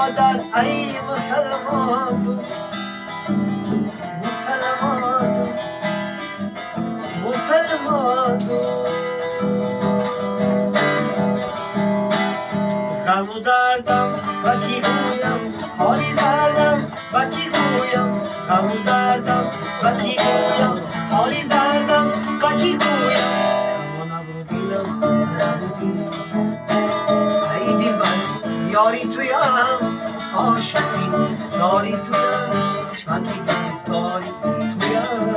مادر ای مسلمان مسلمان مسلمان غم و دردم و کی گویم حالی زردم و کی گویم غم و دردم و کی گویم حالی زردم و کی گویم اما نبرو دیلم نبرو دیلم ای دیلبر یاری تویم عاشقی زاری تویم من که گرفتاری تویم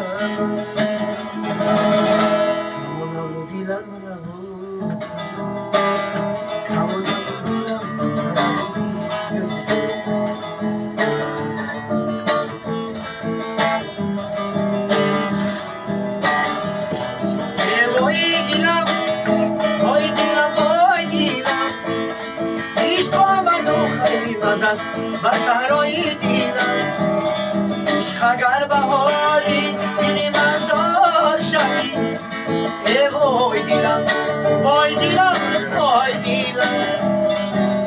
اما نبرو دیلم نبرو اما نبرو و سرای دیدم عشق اگر بهاری دلی مزار شدی ای وای دیلم وای دیلم وای دیلم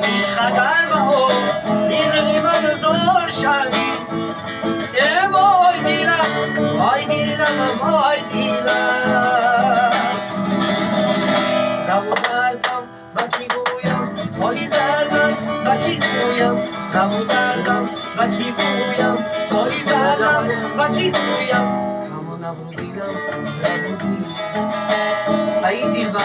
عشق اگر بهاری دلی مزار شدی ای وای دیلم وای دیلم وای دیلم غم و دردم و کی گویم حالی زردم و کی گویم غم و دردم و کی گویم حالی زردم و کی گویم همه نبرو دیلم نبرو دیلم ای دیلبر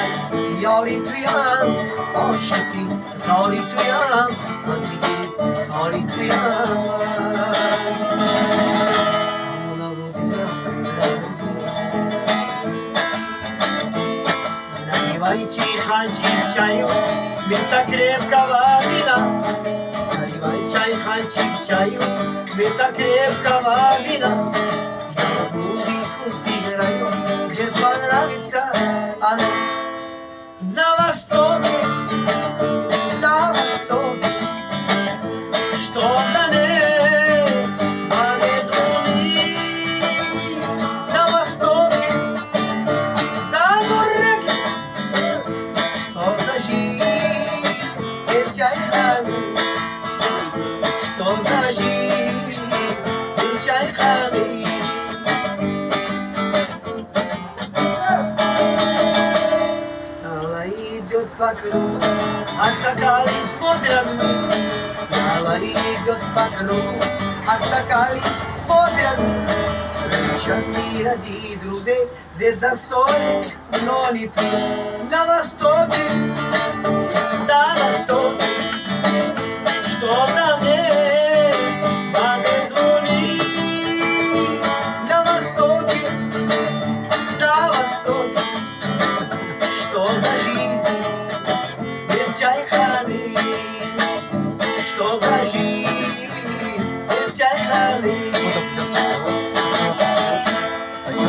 یاری تویم عاشقی زاری تویم من دیگه کاری تویم همه نبرو دیلم نبرو دیلم نگیوی چی خنچی چایو میستا крепкого вина наливай чай ханчик чаю вместо крепкого вина я музыку сыграю здесь понравится она на востоке что за небо без луны на востоке на реке что за жизнь чай ханы что за жизнь чай ханы Алла идет по кругу а соколы смотрят Алла идет по кругу а соколы смотрят Несчастные роди друзей здесь за столик но не пьют на востоке да